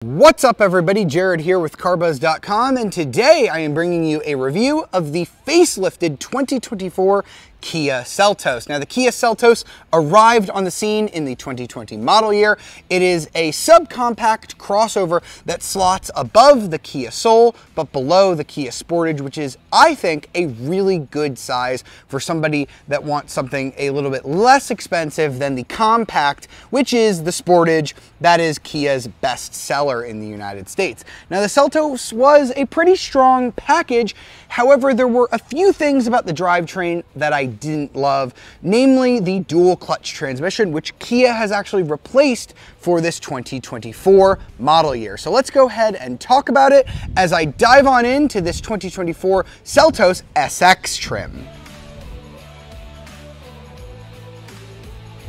What's up everybody, Jared here with carbuzz.com, and today I am bringing you a review of the facelifted 2024 Kia Seltos. Now the Kia Seltos arrived on the scene in the 2020 model year. It is a subcompact crossover that slots above the Kia Soul but below the Kia Sportage, which is, I think, a really good size for somebody that wants something a little bit less expensive than the compact, which is the Sportage that is Kia's best seller in the United States. Now the Seltos was a pretty strong package. However, there were a few things about the drivetrain that I didn't love, namely the dual clutch transmission, which Kia has actually replaced for this 2024 model year. So let's go ahead and talk about it as I dive on into this 2024 Seltos SX trim.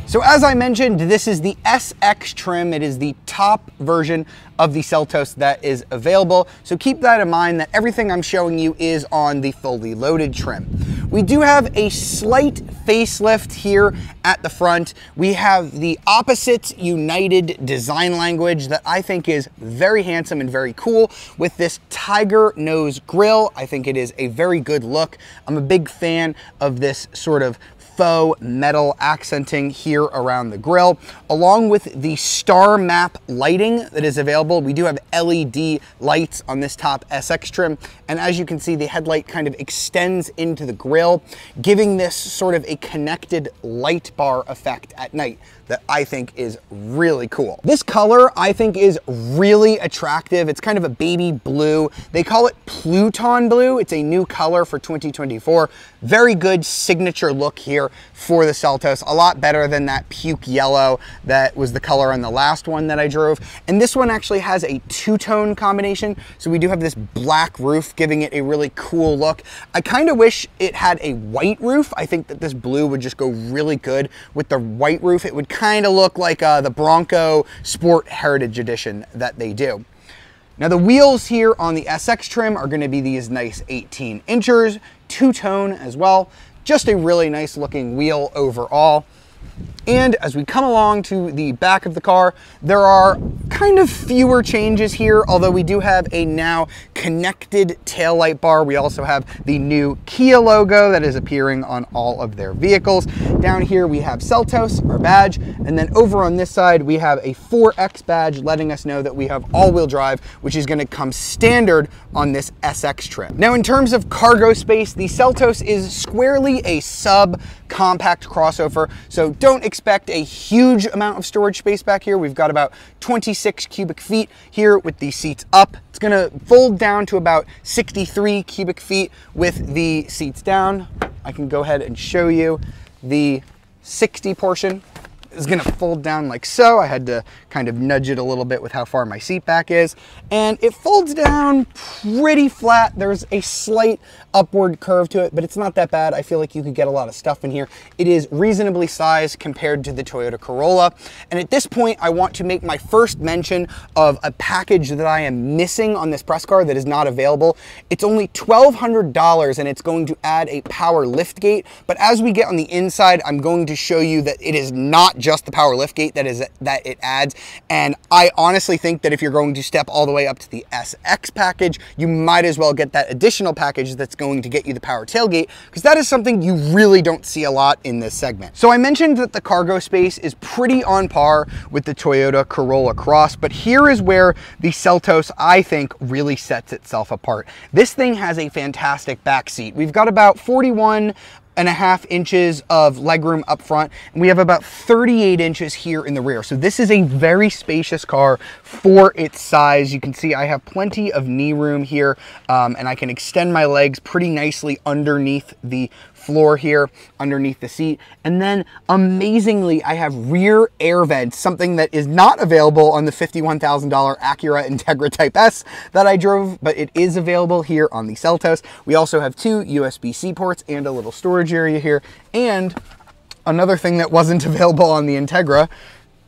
So as I mentioned, this is the SX trim. It is the top version of the Seltos that is available. So keep that in mind, that everything I'm showing you is on the fully loaded trim. We do have a slight facelift here at the front. We have the opposites united design language that I think is very handsome and very cool with this tiger nose grille. I think it is a very good look. I'm a big fan of this sort of faux metal accenting here around the grille, along with the star map lighting that is available. We do have LED lights on this top SX trim, and as you can see, the headlight kind of extends into the grille, giving this sort of a connected light bar effect at night that I think is really cool. This color I think is really attractive. It's kind of a baby blue. They call it Pluton blue. It's a new color for 2024. Very good signature look here for the Seltos. A lot better than that puke yellow that was the color on the last one that I drove. And this one actually has a two-tone combination. So we do have this black roof giving it a really cool look. I kind of wish it had a white roof. I think that this blue would just go really good with the white roof. It would kind of look like the Bronco Sport Heritage Edition that they do. Now the wheels here on the SX trim are going to be these nice 18 inches, two-tone as well. Just a really nice looking wheel overall. And as we come along to the back of the car, there are kind of fewer changes here, although we do have a now connected taillight bar. We also have the new Kia logo that is appearing on all of their vehicles. Down here we have Seltos, our badge, and then over on this side we have a 4X badge letting us know that we have all-wheel drive, which is going to come standard on this SX trim. Now in terms of cargo space, the Seltos is squarely a sub-compact crossover, so don't expect a huge amount of storage space back here. We've got about 26 cubic feet here with the seats up. It's gonna fold down to about 63 cubic feet with the seats down. I can go ahead and show you the 60 portion. Is gonna fold down like so. I had to kind of nudge it a little bit with how far my seat back is. And it folds down pretty flat. There's a slight upward curve to it, but it's not that bad. I feel like you could get a lot of stuff in here. It is reasonably sized compared to the Toyota Corolla. And at this point, I want to make my first mention of a package that I am missing on this press car that is not available. It's only $1,200 and it's going to add a power lift gate. But as we get on the inside, I'm going to show you that it is not just the power lift gate that it adds. And I honestly think that if you're going to step all the way up to the SX package, you might as well get that additional package that's going to get you the power tailgate, because that is something you really don't see a lot in this segment. So I mentioned that the cargo space is pretty on par with the Toyota Corolla Cross, but here is where the Seltos, I think, really sets itself apart. This thing has a fantastic back seat. We've got about 41.5 inches of legroom up front, and we have about 38 inches here in the rear. So this is a very spacious car for its size. You can see I have plenty of knee room here, and I can extend my legs pretty nicely underneath the floor here, underneath the seat. And then amazingly, I have rear air vents, something that is not available on the $51,000 Acura Integra Type S that I drove, but it is available here on the Seltos. We also have two USB-C ports and a little storage area here. And another thing that wasn't available on the Integra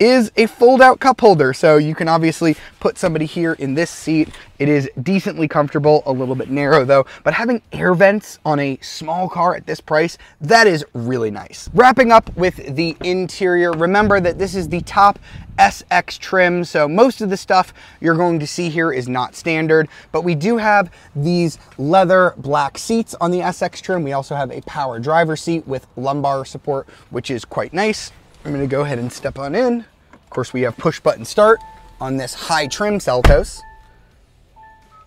is a fold-out cup holder. So you can obviously put somebody here in this seat. It is decently comfortable, a little bit narrow though, but having air vents on a small car at this price, that is really nice. Wrapping up with the interior, remember that this is the top SX trim, so most of the stuff you're going to see here is not standard, but we do have these leather black seats on the SX trim. We also have a power driver seat with lumbar support, which is quite nice. I'm going to go ahead and step on in. Of course, we have push button start on this high trim Seltos.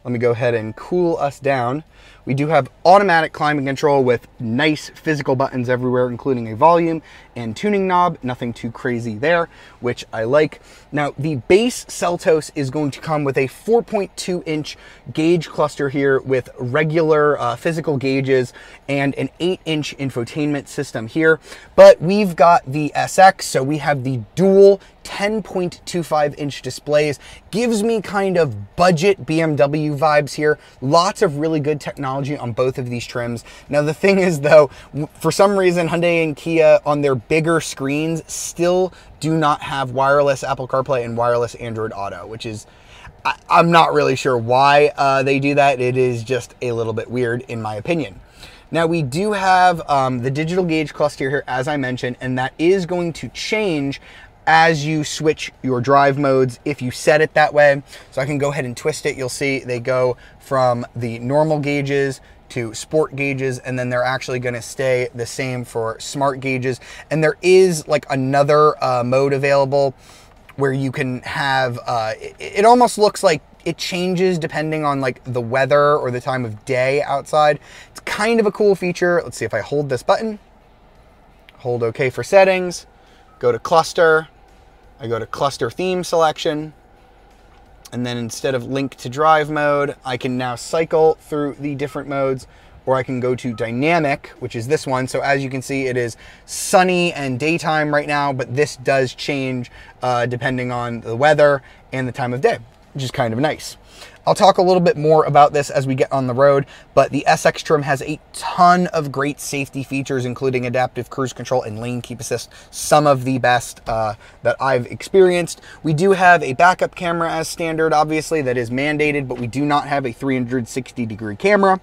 Let me go ahead and cool us down. We do have automatic climate control with nice physical buttons everywhere, including a volume and tuning knob. Nothing too crazy there, which I like. Now, the base Seltos is going to come with a 4.2-inch gauge cluster here with regular physical gauges and an 8-inch infotainment system here. But we've got the SX, so we have the dual 10.25-inch displays. Gives me kind of budget BMW vibes here. Lots of really good technology on both of these trims. Now the thing is though, for some reason Hyundai and Kia on their bigger screens still do not have wireless Apple CarPlay and wireless Android Auto, which is, I'm not really sure why they do that. It is just a little bit weird in my opinion. Now we do have the digital gauge cluster here, as I mentioned, and that is going to change as you switch your drive modes if you set it that way. So I can go ahead and twist it. You'll see they go from the normal gauges to sport gauges, and then they're actually going to stay the same for smart gauges. And there is like another mode available where you can have, it almost looks like it changes depending on like the weather or the time of day outside. It's kind of a cool feature. Let's see if I hold this button, hold OK for settings, go to cluster, I go to cluster theme selection, and then instead of link to drive mode, I can now cycle through the different modes, or I can go to dynamic, which is this one. So as you can see, it is sunny and daytime right now, but this does change depending on the weather and the time of day, which is kind of nice. I'll talk a little bit more about this as we get on the road, but the SX trim has a ton of great safety features, including adaptive cruise control and lane keep assist, some of the best that I've experienced. We do have a backup camera as standard, obviously, that is mandated, but we do not have a 360-degree camera.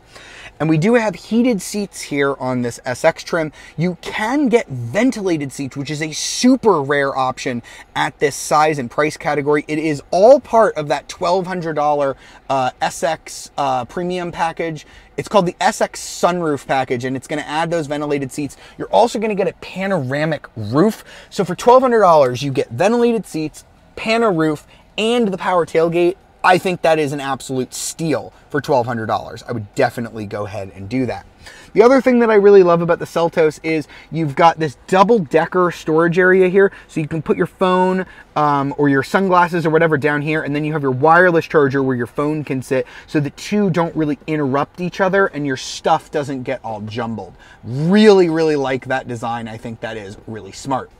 And we do have heated seats here on this SX trim. You can get ventilated seats, which is a super rare option at this size and price category. It is all part of that $1,200 SX premium package. It's called the SX sunroof package, and it's going to add those ventilated seats. You're also going to get a panoramic roof. So for $1,200, you get ventilated seats, pano roof, and the power tailgate. I think that is an absolute steal for $1,200. I would definitely go ahead and do that. The other thing that I really love about the Seltos is you've got this double-decker storage area here, so you can put your phone or your sunglasses or whatever down here, and then you have your wireless charger where your phone can sit, so the two don't really interrupt each other and your stuff doesn't get all jumbled. Really, really like that design. I think that is really smart.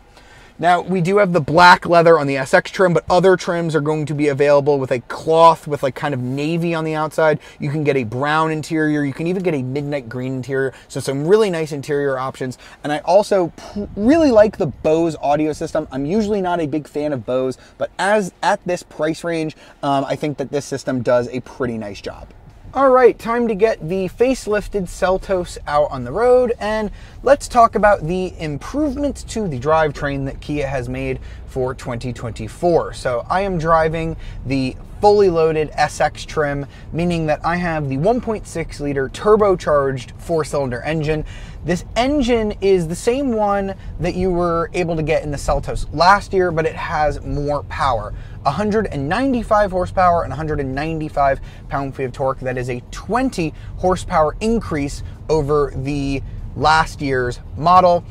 Now, we do have the black leather on the SX trim, but other trims are going to be available with a cloth with like kind of navy on the outside. You can get a brown interior. You can even get a midnight green interior. So some really nice interior options. And I also really like the Bose audio system. I'm usually not a big fan of Bose, but at this price range, I think that this system does a pretty nice job. All right, time to get the facelifted Seltos out on the road, and let's talk about the improvements to the drivetrain that Kia has made for 2024. So I am driving the fully loaded SX trim, meaning that I have the 1.6 liter turbocharged 4-cylinder engine. This engine is the same one that you were able to get in the Seltos last year, but it has more power. 195 horsepower and 195 pound-feet of torque. That is a 20 horsepower increase over the last year's model.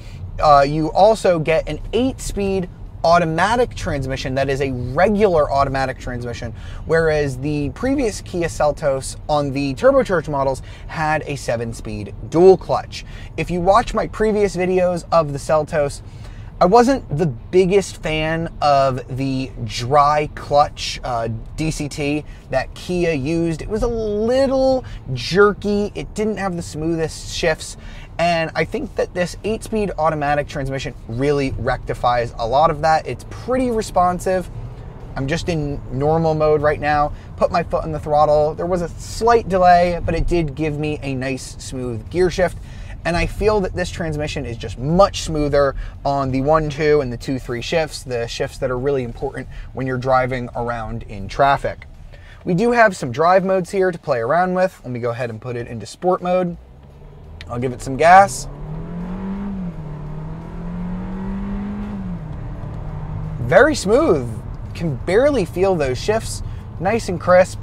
You also get an 8-speed automatic transmission that is a regular automatic transmission, whereas the previous Kia Seltos on the turbocharged models had a 7-speed dual clutch. If you watch my previous videos of the Seltos, I wasn't the biggest fan of the dry clutch DCT that Kia used. It was a little jerky. It didn't have the smoothest shifts. And I think that this 8-speed automatic transmission really rectifies a lot of that. It's pretty responsive. I'm just in normal mode right now. Put my foot on the throttle. There was a slight delay, but it did give me a nice smooth gear shift. And I feel that this transmission is just much smoother on the 1-2 and the 2-3 shifts, the shifts that are really important when you're driving around in traffic. We do have some drive modes here to play around with. Let me go ahead and put it into sport mode. I'll give it some gas. Very smooth. Can barely feel those shifts. Nice and crisp.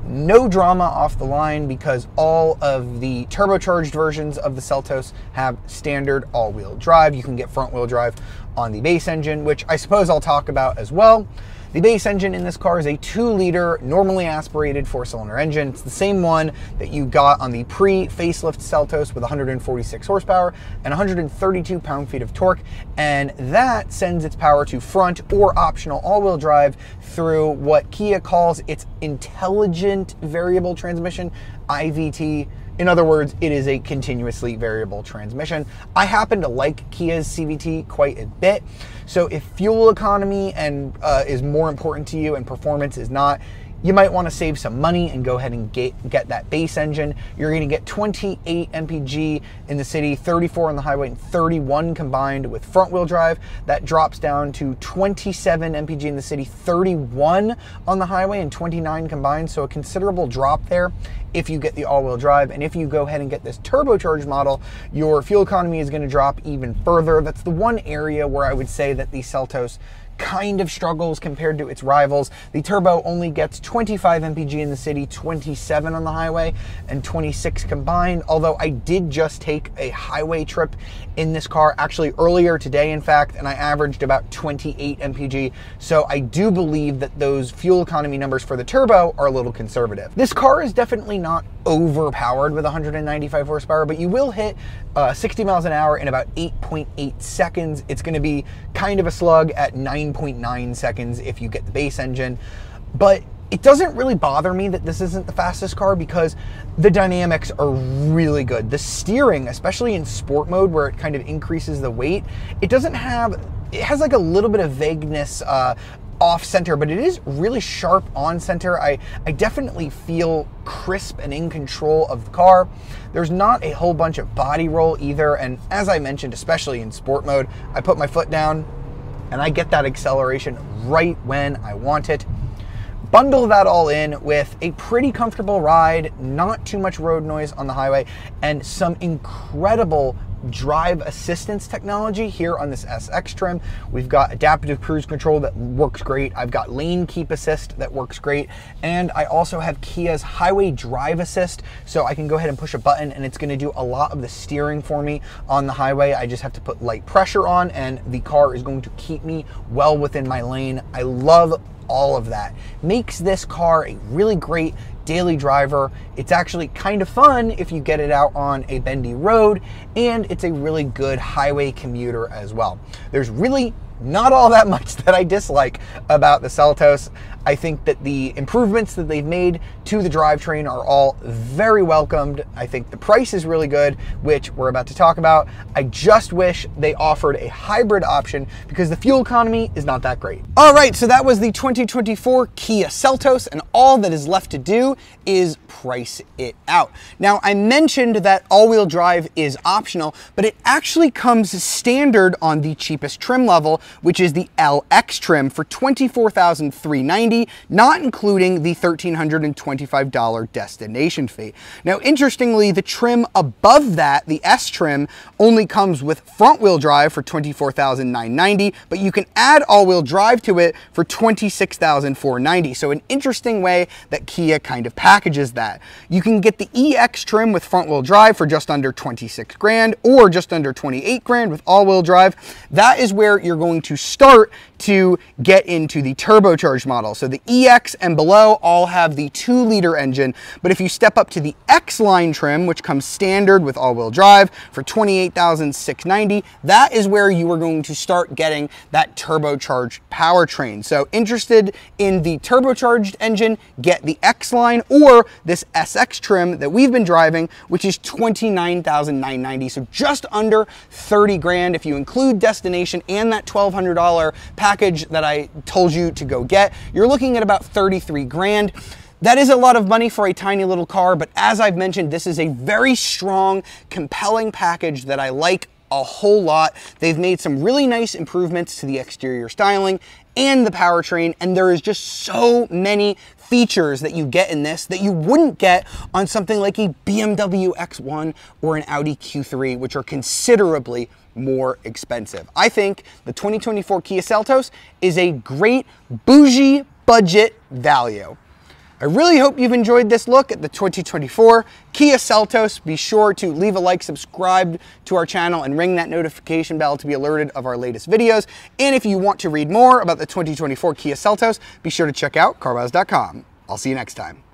No drama off the line because all of the turbocharged versions of the Seltos have standard all-wheel drive. You can get front-wheel drive on the base engine, which I suppose I'll talk about as well. The base engine in this car is a 2-liter, normally aspirated 4-cylinder engine. It's the same one that you got on the pre-facelift Seltos with 146 horsepower and 132 pound-feet of torque, and that sends its power to front or optional all-wheel drive through what Kia calls its intelligent variable transmission, IVT. In other words, it is a continuously variable transmission. I happen to like Kia's CVT quite a bit. So if fuel economy and is more important to you and performance is not, you might want to save some money and go ahead and get that base engine. You're going to get 28 mpg in the city, 34 on the highway, and 31 combined with front wheel drive. That drops down to 27 mpg in the city, 31 on the highway, and 29 combined. So a considerable drop there if you get the all-wheel drive. And if you go ahead and get this turbocharged model, your fuel economy is going to drop even further. That's the one area where I would say that the Seltos kind of struggles compared to its rivals. The turbo only gets 25 mpg in the city, 27 on the highway, and 26 combined. Although I did just take a highway trip in this car, actually earlier today, in fact, and I averaged about 28 mpg. So I do believe that those fuel economy numbers for the turbo are a little conservative. This car is definitely not overpowered with 195 horsepower, but you will hit 60 miles an hour in about 8.8 seconds. It's going to be kind of a slug at 9.9 seconds if you get the base engine. But it doesn't really bother me that this isn't the fastest car because the dynamics are really good. The steering, especially in sport mode where it kind of increases the weight, it has like a little bit of vagueness off center, but it is really sharp on center. I definitely feel crisp and in control of the car. There's not a whole bunch of body roll either, and as I mentioned, especially in sport mode, I put my foot down and I get that acceleration right when I want it. Bundle that all in with a pretty comfortable ride, not too much road noise on the highway, and some incredible drive assistance technology here on this SX trim. We've got adaptive cruise control that works great. I've got lane keep assist that works great. And I also have Kia's highway drive assist. So I can go ahead and push a button and it's gonna do a lot of the steering for me on the highway. I just have to put light pressure on and the car is going to keep me well within my lane. I love all of that. Makes this car a really great daily driver. It's actually kind of fun if you get it out on a bendy road, and it's a really good highway commuter as well. There's really not all that much that I dislike about the Seltos. I think that the improvements that they've made to the drivetrain are all very welcomed. I think the price is really good, which we're about to talk about. I just wish they offered a hybrid option because the fuel economy is not that great. All right, so that was the 2024 Kia Seltos, and all that is left to do is price it out. Now, I mentioned that all-wheel drive is optional, but it actually comes standard on the cheapest trim level, which is the LX trim for $24,390, not including the $1,325 destination fee. Now, interestingly, the trim above that, the S trim, only comes with front-wheel drive for $24,990, but you can add all-wheel drive to it for $26,490. So an interesting way that Kia kind of packages that. You can get the EX trim with front-wheel drive for just under 26 grand or just under 28 grand with all-wheel drive. That is where you're going to start to get into the turbocharged model. So So the EX and below all have the 2-liter engine, but if you step up to the X-line trim, which comes standard with all-wheel drive for $28,690, that is where you are going to start getting that turbocharged powertrain. So interested in the turbocharged engine, get the X-line or this SX trim that we've been driving, which is $29,990. So just under 30 grand if you include destination and that $1,200 package that I told you to go get. You're looking at about 33 grand. That is a lot of money for a tiny little car, but as I've mentioned, this is a very strong, compelling package that I like a whole lot. They've made some really nice improvements to the exterior styling and the powertrain, and there is just so many features that you get in this that you wouldn't get on something like a BMW X1 or an Audi Q3, which are considerably more expensive. I think the 2024 Kia Seltos is a great bougie budget value. I really hope you've enjoyed this look at the 2024 Kia Seltos. Be sure to leave a like, subscribe to our channel, and ring that notification bell to be alerted of our latest videos. And if you want to read more about the 2024 Kia Seltos, be sure to check out carwows.com. I'll see you next time.